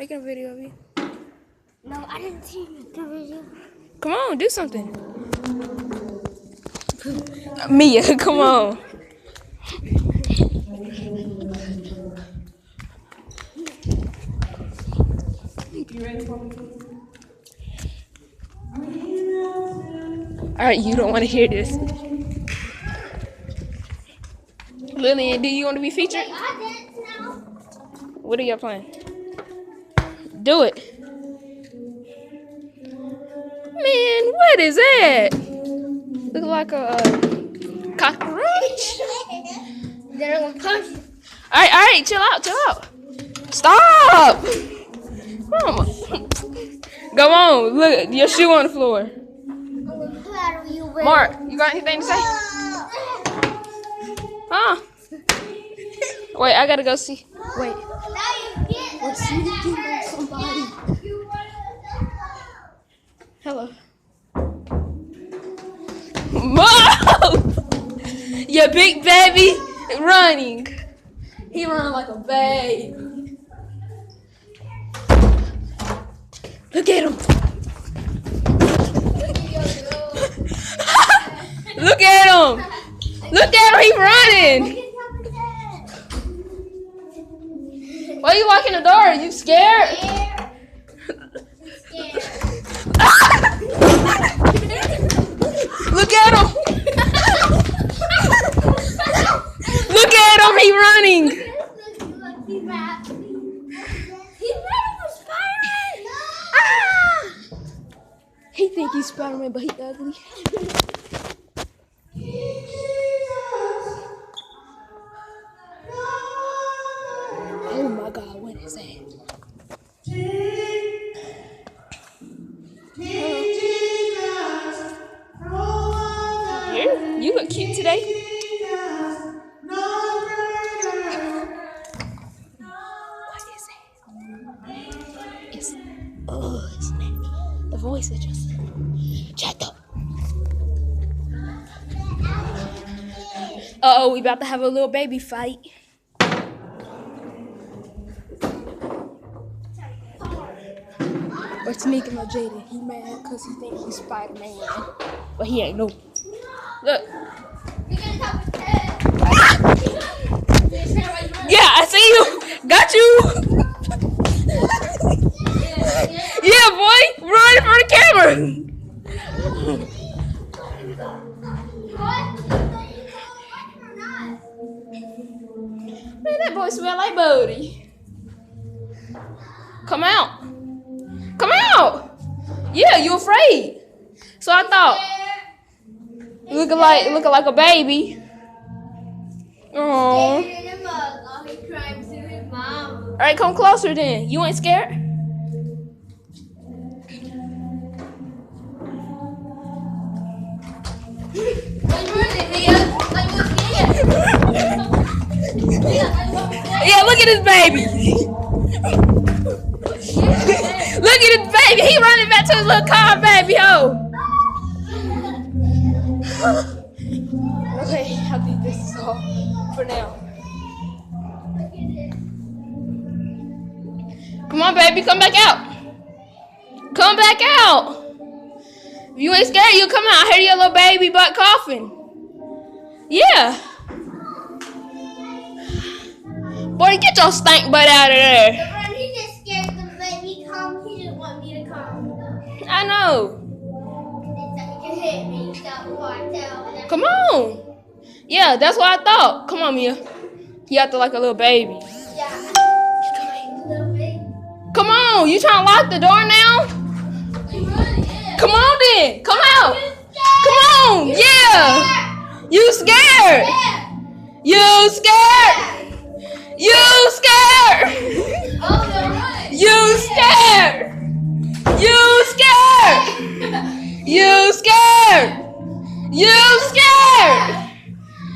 Making a video of you. No, I didn't see the video. Come on, do something. Mia, come on. You ready for me? Alright, you don't want to hear this. Lillian, do you want to be featured? I dance now. What are y'all playing? Do it. Man, what is that? Look like a cockroach. They're gonna punch you. Alright, chill out. Stop! Go on, look, your shoe on the floor. I'm gonna clatter you with. Mark, you got anything to say? Huh? Wait, I gotta go see. Wait. We're sneaking on somebody. Hello. Mom! Your big baby running. He running like a baby. Look at him. Look at him. Look at him. He's running. Why are you locking the door? Are you scared? Look at him. Look at him. He's running. He think he's Spider-Man, but he ugly. Oh my God, what is that? Yeah, you look cute today. What is it? It's the voice is just shut up. Uh-oh, we about to have a little baby fight. We're sneaking on Jaden. He mad because he thinks he's Spider-Man. But he ain't no. Look. Yeah, I see you. Got you. Yeah, boy. Run in front of the camera. Man, that boy smell like Bodie. Come out. Come out. Yeah, you afraid. So I thought. Looking like a baby. Oh. All right, come closer then. You ain't scared? Yeah, look at this baby. Look at this baby. He running back to his little car, baby. Oh. Okay, I think this is all for now. Come on, baby. Come back out. Come back out. If you ain't scared, you come out. I hear your little baby butt coughing. Yeah. Boy, get your stank butt out of there. He just scared the baby come. He didn't want me to come. I know. You hit me. Come on. Yeah, that's what I thought. Come on, Mia. He acted like a little baby. Yeah. Little baby. Come on. You trying to lock the door now? Come on then. Come out. Come on. Yeah. You scared. You scared. You scared. You scared. You scared. You scared. You scared.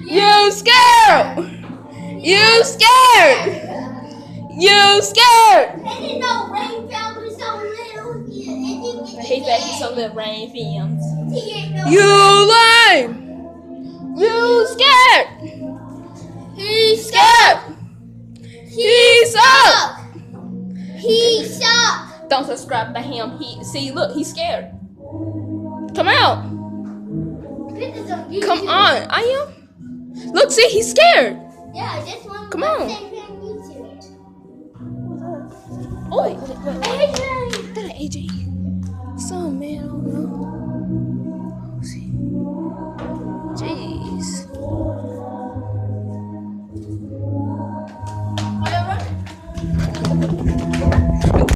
You scared. You scared. You scared. I didn't know rain fell was so little. He said he's some little rain films. No You lame. You scared. He's scared. He's up. He's Don't subscribe to him. See, look, he's scared. Come out. This is on YouTube. Come on. I am. Look, see, he's scared. Yeah, this one. Come on. YouTube. Oh, wait. Adrian. That AJ. So, man, I don't know. Jeez.